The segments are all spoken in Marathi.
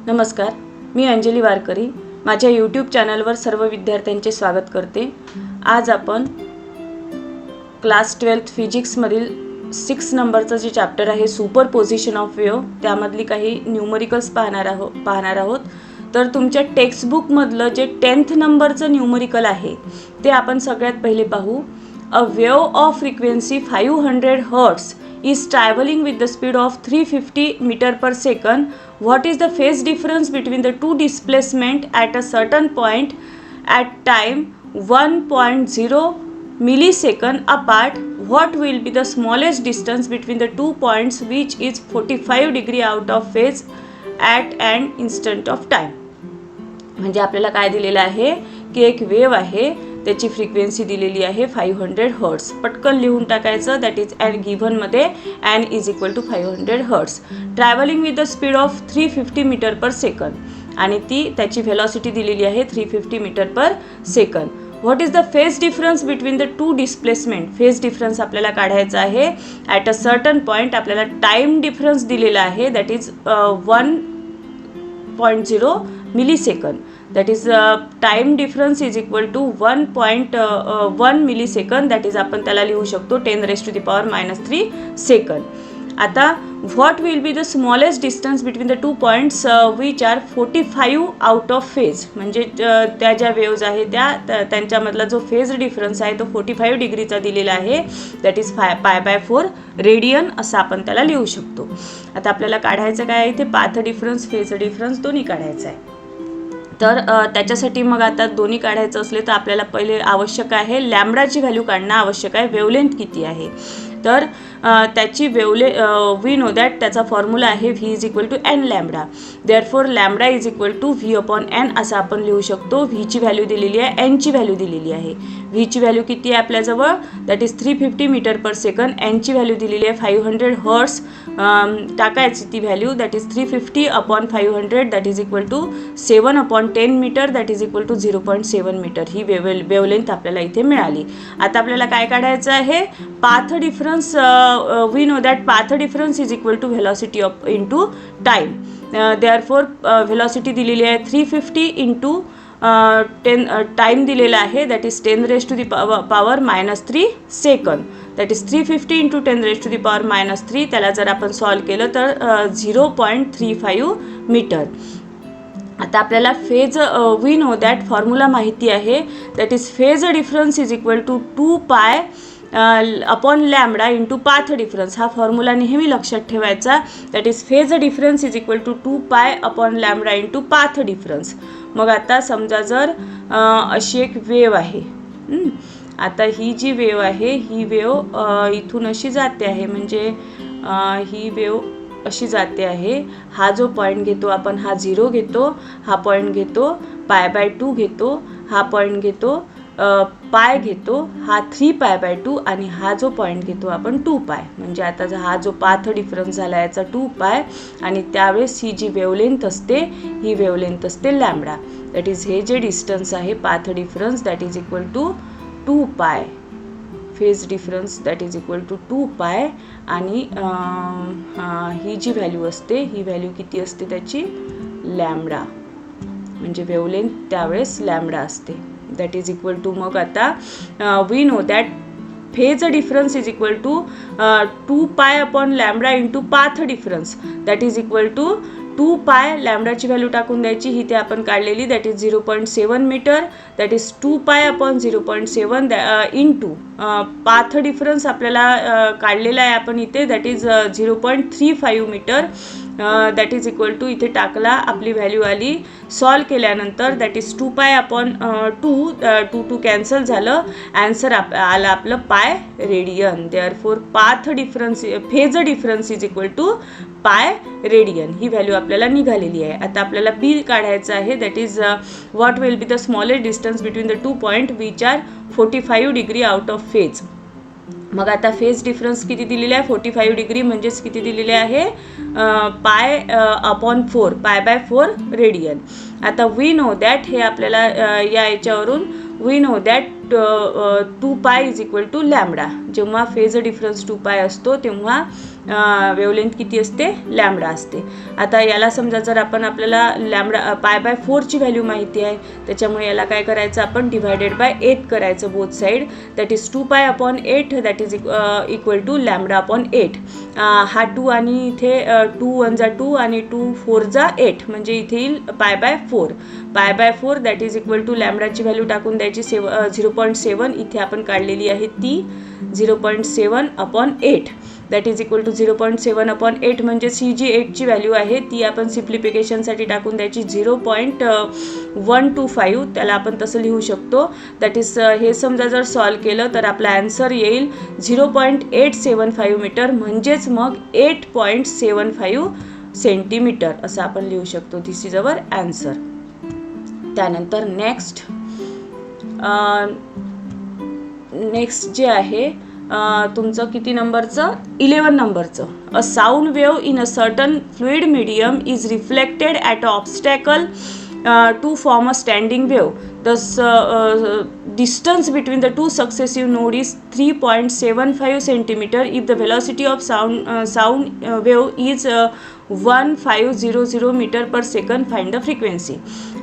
नमस्कार, मी अंजली वारकरी. माझ्या यूट्यूब चॅनलवर सर्व विद्यार्थ्यांचे स्वागत करते. आज आपण क्लास 12th फिजिक्समधील 6 नंबरचं जे चॅप्टर आहे सुपरपोजिशन ऑफ वेव्ह त्यामधली काही न्यूमरिकल्स पाहणार आहोत. तर तुमच्या टेक्स्टबुकमधलं जे 10th नंबरचं न्यूमरिकल आहे ते आपण सगळ्यात पहिले पाहू. A wave of frequency 500 hertz is traveling with the speed of 350 meter per second. What is the phase difference between the two displacement at a certain point at time 1.0 millisecond apart? What will be the smallest distance between the 2 points which is 45 degree out of phase at an instant of time? म्हणजे आपल्याला काय दिलेलं आहे की एक वेव्ह आहे, त्याची फ्रिक्वेन्सी दिलेली आहे 500 हर्ट्ज. पटकन लिहून टाकायचं. दॅट इज ॲन गिव्हनमध्ये n is equal to 500 hertz, travelling with the speed of 350 metre per second आणि त्याची व्हेलॉसिटी दिलेली आहे 350 metre per second. What is the phase difference between the two displacement? Phase difference आपल्याला काढायचा आहे ॲट अ सर्टन पॉईंट. आपल्याला टाईम डिफरन्स दिलेला आहे that is 1.0 millisecond. That is time difference is equal to 1.1 millisecond. That is आपण त्याला लिहू शकतो 10 raised to the power -3 second. आता what will be the smallest distance between the two points which are 45 out of phase? म्हणजे त्या ज्या वेव्हज आहे त्यांच्यामधला जो फेज डिफरन्स आहे तो 45 डिग्रीचा दिलेला आहे. दॅट इज π/4 रेडियन असं आपण त्याला लिहू शकतो. आता आपल्याला काढायचं काय आहे इथे? पाथ डिफरन्स, फेज डिफरन्स दोन्ही काढायचं आहे. तर त्याच्यासाठी मग आता दोन्ही काढायचं असले तर आपल्याला पहिले आवश्यक आहे लॅम्बडाची व्हॅल्यू काढणं आवश्यक आहे. वेवलेंथ किती आहे? तर त्याची वी नो दॅट त्याचा फॉर्म्युला आहे V is equal to N lambda. Therefore lambda is equal to V upon N असं आपण लिहू शकतो. व्हीची व्हॅल्यू दिलेली आहे, एनची व्हॅल्यू दिलेली आहे. व्हीची व्हॅल्यू किती आहे आपल्याजवळ? That is 350 metre per second. एनची व्हॅल्यू दिलेली आहे 500 हर्ट्स. टाकायची ती value that is 350 upon 500 that is equal to 7 upon 10 metre that is equal to 0.7 metre. ही वेवलेंथ आपल्याला इथे मिळाली. आता आपल्याला काय काढायचं आहे? Path difference. We know that path difference is equal to velocity of into time. Therefore velocity दिलेली आहे 350 इंटू 10 टाईम दिलेला आहे that is 10 raised to the power -3 second. That is 350 into 10 raised to the power -3. त्याला जर आपण सॉल्व केलं तर 0.35 मीटर. आता आपल्याला phase we know that formula माहिती आहे that is phase difference is equal to 2π upon lambda into path difference. हा फॉर्म्युला नेहमी लक्षात ठेवायचा. That is phase difference is equal to 2π upon lambda into path difference. मग आता समजा जर अशी एक वेव आहे. आता ही जी वेव आहे ही वेव इथून अशी जाते आहे, म्हणजे ही वेव अशी जाते आहे. हा जो पॉईंट घेतो आपण हा 0 घेतो, हा पॉईंट घेतो π/2 घेतो, हा पॉईंट घेतो पाय घेतो, हा 3π/2 आणि हा जो पॉईंट घेतो आपण 2π. म्हणजे आता हा जो पाथ डिफरन्स झाला याचा 2π आणि त्यावेळेस ही जी वेवलेंथ असते ही वेवलेंथ असते लॅम्बडा. दॅट इज हे जे डिस्टन्स आहे path difference that is equal to 2π. Phase difference that is equal to 2π आणि ही जी व्हॅल्यू असते ही व्हॅल्यू किती असते त्याची? लॅम्बडा. म्हणजे वेवलेंथ त्यावेळेस लॅम्बडा असते. दॅट इज इक्वल टू मग आता we know that phase difference is equal to 2π upon lambda into path difference that is equal to 2π. लॅम्बडाची व्हॅल्यू टाकून द्यायची, ही ते आपण काढलेली that is 0.7 metre. That is 2π upon 0.7 into path difference आपल्याला काढलेला आहे आपण इथे that is 0.35 metre. That is equal to इथे टाकला आपली व्हॅल्यू आली. सॉल्व केल्यानंतर दॅट इज 2π अपॉन 2 कॅन्सल झालं. ॲन्सर आलं आपलं pi radian. Therefore path difference phase difference is equal to pi radian. ही व्हॅल्यू आपल्याला निघालेली आहे. आता आपल्याला बी काढायचं आहे that is what will be the smallest distance between the two point which are 45 degree out of phase. मग आता फेज डिफरन्स किती दिलेले आहे? 45 डिग्री म्हणजेच किती दिलेले आहे? π/4 π/4 रेडियन. आता वी नो दॅट हे आपल्याला या याच्यावरून we know that 2π is equal to lambda. जेव्हा फेज डिफरन्स 2π असतो तेव्हा वेवलेंथ किती असते, लॅम्बडा असते. आता याला समजा जर आपल्याला लॅम्बडा π/4 ची व्हॅल्यू माहिती आहे, त्याच्यामुळे याला काय करायचं, आपण डिवायडेड बाय 8 करायचं both side. That is 2π/8 that is equal to λ/8. हा 2 आणि इथे 2 1 जा 2 आणि 2 4 जा 8 म्हणजे इथे येईल π/4. π/4 दॅट इज इक्वल टू लॅम्बडाची व्हॅल्यू टाकून द्यायची 0.7. इथे आपण काढलेली आहे ती 0.7/8 दॅट इज इक्वल टू 0.7/8 म्हणजे ही जी 8ची व्हॅल्यू आहे ती आपण सिम्प्लिफिकेशनसाठी टाकून द्यायची 0.125. त्याला आपण तसं लिहू शकतो. दॅट इज हे समजा जर सॉल्व केलं तर आपला ॲन्सर येईल 0.875 मीटर म्हणजेच मग 8.75 सेंटीमीटर असं आपण लिहू शकतो. This is our answer. त्यानंतर नेक्स्ट जे आहे तुमचं किती नंबरचं, 11 नंबरचं. A sound wave in a certain fluid medium is reflected at a obstacle to form a standing wave. Thus distance between the two successive nodes is 3.75 centimeter. If the velocity of sound wave is 1500 metre per second, find the frequency.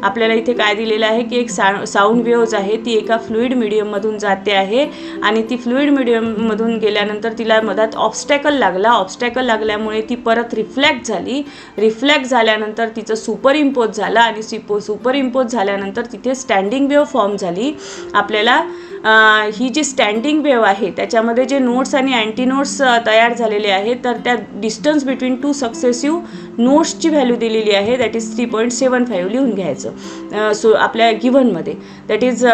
आपल्याला इथे काय दिलेलं आहे की एक साऊंड वेव्ज आहे ती एका फ्लुइड मीडियममधून जाते आहे आणि ती फ्लुइड मीडियममधून गेल्यानंतर तिला मधात ऑब्स्टॅकल लागल्यामुळे ती परत रिफ्लेक्ट झाल्यानंतर तिचं सुपर इम्पोज झालं आणि सुपर इम्पोज झाल्यानंतर तिथे स्टँडिंग वेव्ह फॉर्म झाली. आपल्याला ही जी स्टँडिंग वेव्ह आहे त्याच्यामध्ये जे नोट्स आणि अँटी नोट्स तयार झालेले आहेत तर त्या डिस्टन्स बिटवीन टू सक्सेसिव्ह नोट्सची व्हॅल्यू दिलेली आहे दॅट इज 3.75 लिहून घ्यायचं. सो आपल्या गिव्हनमध्ये that is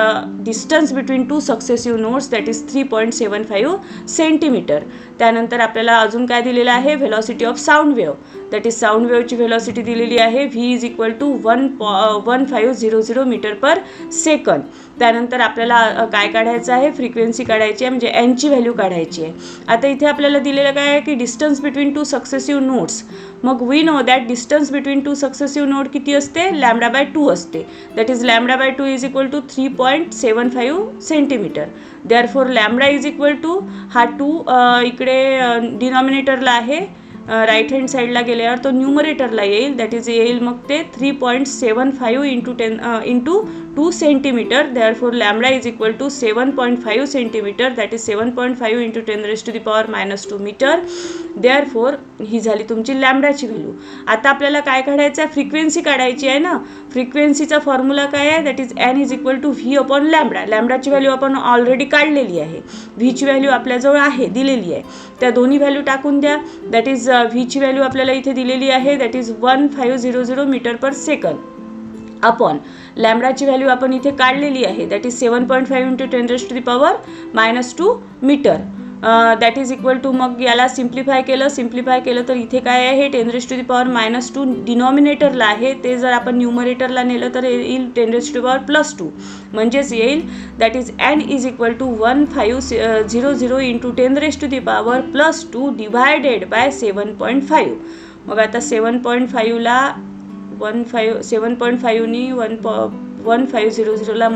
distance between two successive notes that is 3.75 centimetre. त्यानंतर आपल्याला अजून काय दिलेलं आहे, velocity of sound wave that is sound वेव्हची व्हेलॉसिटी दिलेली आहे v is equal to 1500 metre per second. त्यानंतर आपल्याला काय काढायचं आहे, फ्रिक्वेन्सी काढायची आहे म्हणजे एनची व्हॅल्यू काढायची आहे. आता इथे आपल्याला दिलेलं काय आहे की distance between two successive nodes. मग we know that distance between two successive node किती असते, λ/2 असते. That is λ/2 is equal to 3.75 centimetre. Therefore lambda is equal to हा 2 इकडे डिनॉमिनेटरला आहे, राईट हँड साईडला गेल्यावर तो न्यूमरेटरला येईल. दॅट इज येईल मग ते 3.75 into 2 centimetre. Therefore lambda is equal to 7.5 centimetre that is 7.5 into 10⁻⁻2 metre. Therefore ही झाली तुमची लॅम्बडाची व्हॅल्यू. आता आपल्याला काय काढायचं आहे, फ्रिक्वेन्सी काढायची आहे ना. फ्रिक्वेन्सीचा फॉर्म्युला काय आहे, that is N is equal to V upon lambda. लॅम्बडाची व्हॅल्यू आपण ऑलरेडी काढलेली आहे, व्हीची व्हॅल्यू आपल्याजवळ आहे दिलेली आहे. त्या दोन्ही व्हॅल्यू टाकून द्या. दॅट इज व्हीची व्हॅल्यू आपल्याला इथे दिलेली आहे that is 1500 metre per second upon लॅम्बडाची व्हॅल्यू आपण इथे काढलेली आहे that is 7.5 into 10⁻⁻2 metre. That is equal to मग याला सिम्प्लिफाय केलं तर इथे काय आहे 10⁻⁻2 डिनॉमिनेटरला आहे, ते जर आपण न्यूमरेटरला नेलं तर येईल 10⁻+2 म्हणजेच येईल that is N is equal to 1500 into 10⁻+2 divided by 7.5. मग आता 7.5ला 7.5नी 1500ला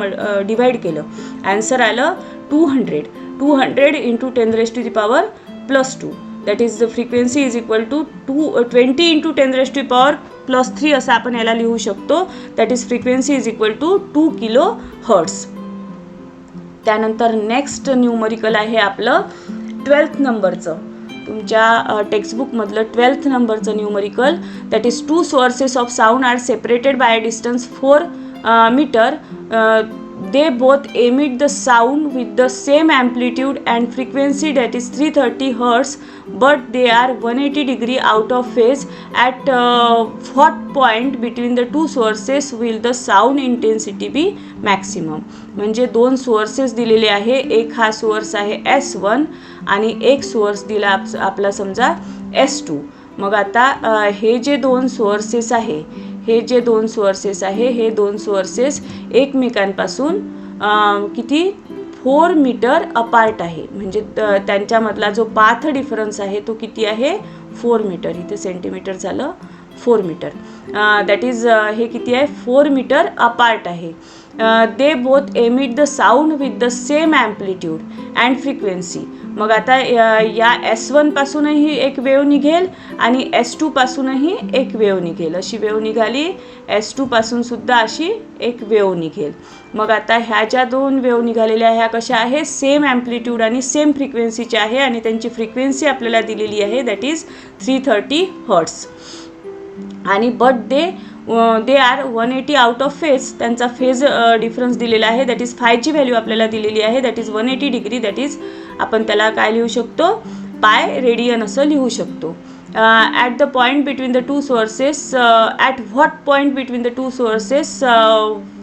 डिवाइड केलं, ॲन्सर आलं 200 into 10⁻+2 that is the frequency is equal to 20 into 10⁻+3 असं आपण याला लिहू शकतो. That is frequency is equal to 2 kilohertz. त्यानंतर नेक्स्ट न्यूमरिकल आहे आपलं 12th नंबरचं, तुमच्या टेक्स्टबुकमधलं 12th नंबरचं numerical. That is 2 sources of sound are separated by a distance 4 metre. They both emit the sound with the same amplitude and frequency that is 330 Hz, but they are 180 degree out of phase. At what point between the two sources will the sound intensity be maximum? म्हणजे दोन सोर्सेस दिलेले आहे, एक हा सोर्स आहे S1 आणि एक सोर्स दिला आपला समजा S2. मग आता हे जे दोन सोर्सेस आहे हे दोन सोर्सेस एकमेकांपासून किती 4 मीटर अपार्ट आहे. म्हणजे त्यांच्यामधला जो पाथ डिफरन्स आहे तो किती आहे 4 मीटर. इथे सेंटीमीटर झालं 4 मीटर. दॅट इज हे किती आहे 4 मीटर अपार्ट आहे. They both emit the sound with the same amplitude and frequency मग आता या S1 पासूनही एक वेव निघेल आणि S2 पासूनही एक वेव निघेल. अशी वेव निघाली, S2 पासून सुद्धा अशी एक वेव निघेल. मग आता ह्या ज्या दोन वेव निघालेल्या ह्या कशा आहे, सेम ॲम्प्लिट्यूड आणि सेम फ्रिक्वेन्सीच्या आहे आणि त्यांची फ्रिक्वेन्सी आपल्याला दिलेली आहे, दॅट इज 330 हर्ट्स. आणि but they are 180 out of phase. त्यांचा फेज डिफरन्स दिलेला आहे, दॅट इज फायची व्हॅल्यू आपल्याला दिलेली आहे, that is 180 degree. That is आपण त्याला काय लिहू शकतो, पाय रेडियन असं लिहू शकतो. At the point between the to sources, at what point between the to sources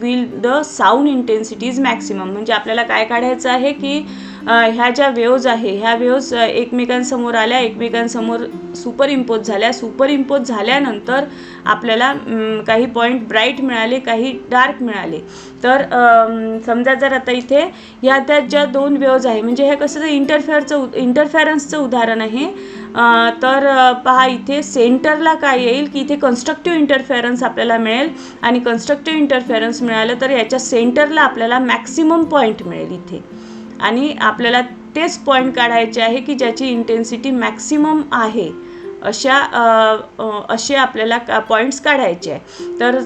will the sound intensity is maximum. म्हणजे आपल्याला काय काढायचं आहे की ह्या ज्या वेव्ज आहे, ह्या वेव्ज एकमेकांसमोर आल्या, एकमेकांसमोर सुपर इम्पोज झाल्यानंतर आपल्याला काही पॉईंट ब्राईट मिळाले, काही डार्क मिळाले. तर समजा जर आता इथे ह्या त्या ज्या दोन वेव्ज आहे, म्हणजे हे कसं इंटरफेरन्सचं उदाहरण आहे. तर पहा इथे सेंटरला काय येईल की इथे कन्स्ट्रक्टिव्ह इंटरफेरन्स आपल्याला मिळेल आणि कन्स्ट्रक्टिव्ह इंटरफेरन्स मिळालं तर याच्या सेंटरला आपल्याला मॅक्सिमम पॉईंट मिळेल इथे. आणि आपल्याला तेच पॉईंट काढायचे आहे की ज्याची इंटेन्सिटी मॅक्सिमम आहे, असे आपल्याला पॉईंट्स काढायचे आहे. तर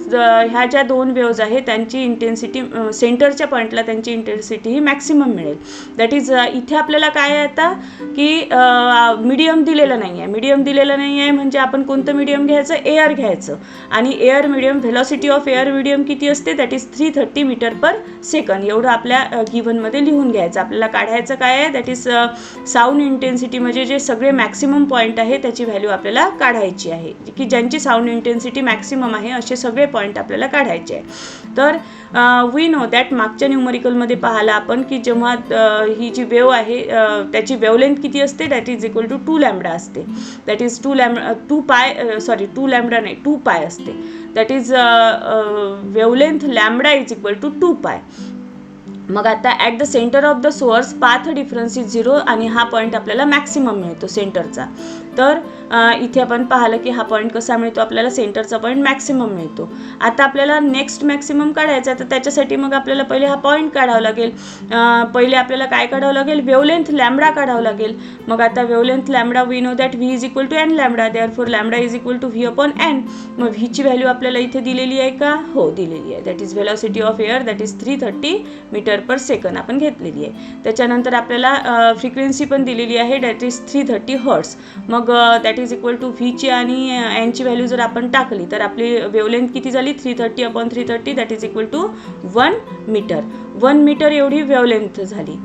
ह्या ज्या दोन वेव्ज आहे त्यांची इंटेन्सिटी सेंटरच्या पॉईंटला त्यांची इंटेन्सिटी ही मॅक्सिमम मिळेल. दॅट इज इथे आपल्याला काय आहे आता की मीडियम दिलेलं नाही आहे म्हणजे आपण कोणतं मीडियम घ्यायचं, एअर घ्यायचं. आणि air medium, velocity of air medium किती असते, that is 330 metre per second. एवढं आपल्या गिव्हनमध्ये लिहून घ्यायचं. आपल्याला काढायचं काय आहे, दॅट इज साऊंड इंटेन्सिटी, म्हणजे जे सगळे मॅक्सिमम पॉईंट आहे त्याची व्हॅल्यू आपल्याला काढायची आहे की ज्यांची साऊंड इंटेन्सिटी मॅक्सिमम आहे असे सगळे पॉईंट आपल्याला काढायचे आहे. तर वी नो दॅट मागच्या न्यूमरिकलमध्ये पाहिलं आपण की जेव्हा ही जी वेव आहे त्याची वेवलेंथ किती असते, that is equal to 2 lambda असते. दॅट इज 2 पाय असते. That is wavelength lambda is equal to 2 pi. मग आता at the centre of the source path difference is 0 आणि हा पॉईंट आपल्याला मॅक्सिमम मिळतो सेंटरचा. तर इथे आपण पाहिलं की हा पॉईंट कसा मिळतो, आपल्याला सेंटरचा पॉईंट मॅक्सिमम मिळतो. आता आपल्याला नेक्स्ट मॅक्सिमम काढायचा आहे, तर त्याच्यासाठी मग आपल्याला पहिले हा पॉईंट काढावा लागेल. पहिले आपल्याला काय काढावं लागेल, वेवलेंथ लॅम्बडा काढावं लागेल. मग आता wavelength lambda we know that V is equal to N lambda, therefore lambda is equal to V upon N. मग व्हीची व्हॅल्यू आपल्याला इथे दिलेली आहे का, हो दिलेली आहे. That is velocity of air, that is 330 metre per second आपण घेतलेली आहे. त्याच्यानंतर आपल्याला फ्रिक्वेन्सी पण दिलेली आहे, दॅट इज 330 हर्ट्स. मग दॅट इज इक्वल टू व्हीची आणि एनची व्हॅल्यू जर आपण टाकली तर आपली वेवलेंथ किती झाली, 330 upon 330 that is equal to 1 metre. 1 metre एवढी वेवलेंथ झाली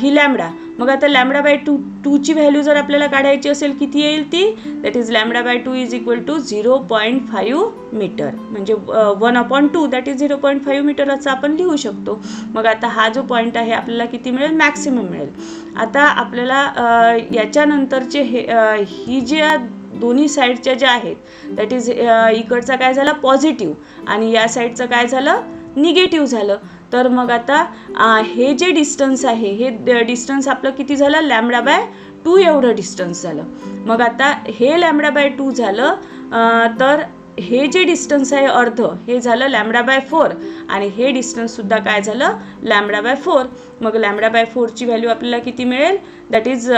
ही लॅम्बडा. मग आता लॅम्बडा बाय 2ची व्हॅल्यू जर आपल्याला काढायची असेल किती येईल ती, that is lambda by 2 is equal to 0.5 metre. म्हणजे 1/2 दॅट इज 0.5 मीटर असं आपण लिहू शकतो. मग आता हा जो पॉईंट आहे आपल्याला किती मिळेल, मॅक्सिमम मिळेल. आता आपल्याला याच्यानंतरचे ही ज्या दोन्ही साईडच्या ज्या आहेत, दॅट इज इकडचा काय झाला पॉझिटिव्ह आणि या साईडचं काय झालं निगेटिव्ह झालं. तर मग आता हे जे डिस्टन्स आहे हे डिस्टन्स आपलं किती झालं, लॅम्बडा बाय 2 एवढं डिस्टन्स झालं. मग आता हे लॅम्बडा बाय 2 झालं, तर हे जे डिस्टन्स आहे अर्ध हे झालं लॅम्बडा बाय 4 आणि हे डिस्टन्ससुद्धा काय झालं लॅम्बडा बाय 4. मग लॅम्बडा बाय 4ची व्हॅल्यू आपल्याला किती मिळेल, that is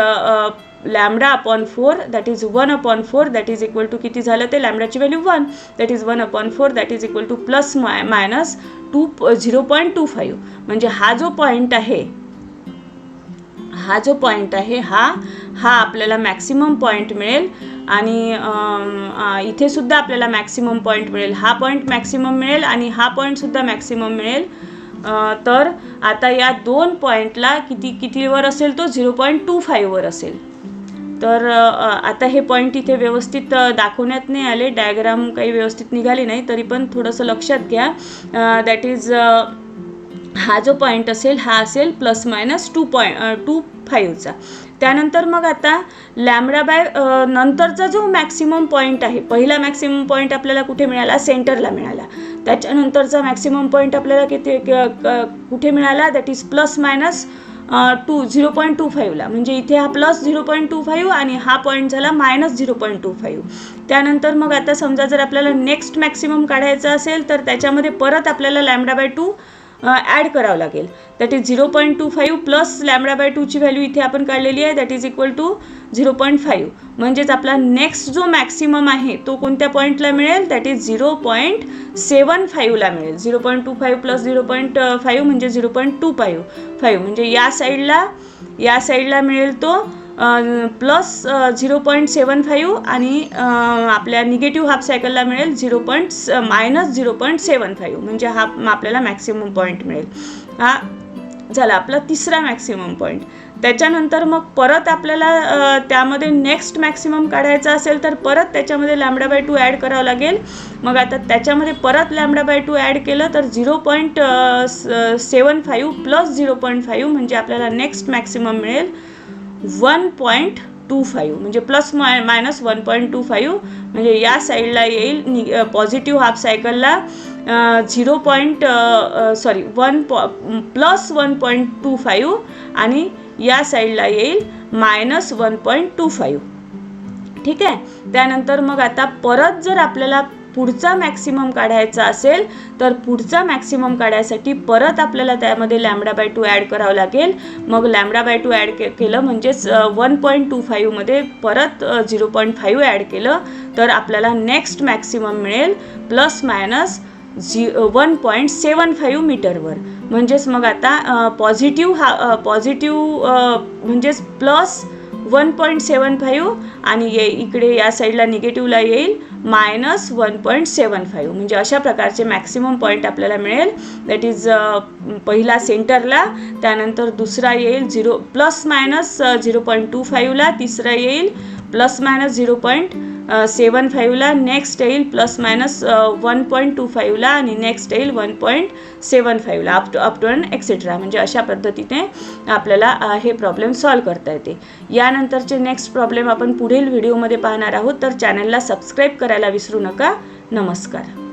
lambda upon 4 that is 1/4 that is equal to किती झालं ते लॅम्बडाची value 1 that is 1/4 that is equal to plus minus 0.25. म्हणजे हा जो पॉईंट आहे हा आपल्याला मॅक्सिमम पॉईंट मिळेल. आणि इथे सुद्धा आपल्याला मॅक्सिमम पॉईंट मिळेल, हा पॉईंट मॅक्सिमम मिळेल आणि हा पॉईंटसुद्धा मॅक्सिमम मिळेल. तर आता या दोन पॉईंटला कितीवर असेल तो 0.25 वर असेल. तर आता हे पॉईंट इथे व्यवस्थित दाखवण्यात नाही आले, डायग्राम काही व्यवस्थित निघाली नाही, तरी पण थोडंसं लक्षात घ्या. दॅट इज हा जो पॉईंट असेल हा असेल प्लस मायनस 2.25चा. त्यानंतर मग आता लॅम्बडा बाय नंतरचा जो मॅक्सिमम पॉईंट आहे, पहिला मॅक्सिमम पॉईंट आपल्याला कुठे मिळाला, सेंटरला मिळाला. त्याच्यानंतरचा मॅक्सिमम पॉईंट आपल्याला कुठे मिळाला, दॅट इज प्लस मायनस 0.25ला. म्हणजे इथे हा प्लस 0.25 आणि हा पॉईंट झाला मायनस 0.25. त्यानंतर मग आता समजा जर आपल्याला नेक्स्ट मॅक्सिमम काढायचा असेल तर त्याच्यामध्ये परत आपल्याला लॅम्बडा बाय 2 ॲड करावं लागेल. That is 0.25 plus lambda by 2ची व्हॅल्यू इथे आपण काढलेली आहे, दॅट इज इक्वल टू 0.5. म्हणजेच आपला नेक्स्ट जो मॅक्सिमम आहे तो कोणत्या पॉईंटला मिळेल, दॅट इज 0.75ला मिळेल. 0.25 प्लस 0.5 म्हणजे 0.25 म्हणजे या साईडला मिळेल तो प्लस 0.75 आणि आपल्या निगेटिव्ह हाफ सायकलला मिळेल -0.75 म्हणजे हा आपल्याला मॅक्सिमम पॉईंट मिळेल. हा झाला आपला तिसरा मॅक्सिमम पॉईंट. त्याच्यानंतर मग परत आपल्याला त्यामध्ये नेक्स्ट मॅक्सिमम काढायचा असेल तर परत त्याच्यामध्ये लॅम्बडा बाय 2 ॲड करावं लागेल. मग आता त्याच्यामध्ये परत लॅम्बडा बाय 2 ॲड केलं तर 0.75 प्लस 0.5 म्हणजे आपल्याला नेक्स्ट मॅक्सिमम मिळेल 1.25 म्हणजे प्लस मायनस 1.25 म्हणजे या साईडला येईल पॉझिटिव्ह हाफ सायकलला प्लस 1.25 आणि या साईडला येईल -1.25. ठीक आहे. त्यानंतर मग आता परत जर आपल्याला पुढचा मॅक्सिमम काढायचा असेल तर पुढचा मॅक्सिमम काढायसाठी परत आपल्याला त्यामध्ये लॅम्बडा बाय 2 ॲड करावं लागेल. मग लॅम्बडा बाय 2 ॲड केलं म्हणजेच 1.25 मध्ये परत 0.5 ॲड केलं तर आपल्याला नेक्स्ट मॅक्सिमम मिळेल प्लस मायनस 1.75 मीटरवर. म्हणजेच मग आता पॉझिटिव्ह म्हणजेच प्लस 1.75 आणि इकडे या साईडला निगेटिव्हला येईल -1.75 म्हणजे अशा प्रकारचे मॅक्सिमम पॉईंट आपल्याला मिळेल. दॅट इज पहिला सेंटरला, त्यानंतर दुसरा येईल प्लस मायनस 0.25ला, तिसरा येईल प्लस मायनस 0.75ला, नेक्स्ट येईल प्लस मायनस 1.25ला आणि नेक्स्ट येईल 1.75ला अप टू अँड एक्सेट्रा. म्हणजे अशा पद्धतीने आपल्याला हे प्रॉब्लेम सॉल्व करता येते. यानंतरचे नेक्स्ट प्रॉब्लेम आपण पुढील व्हिडिओमध्ये पाहणार आहोत. तर चॅनलला सबस्क्राईब करायला विसरू नका. नमस्कार.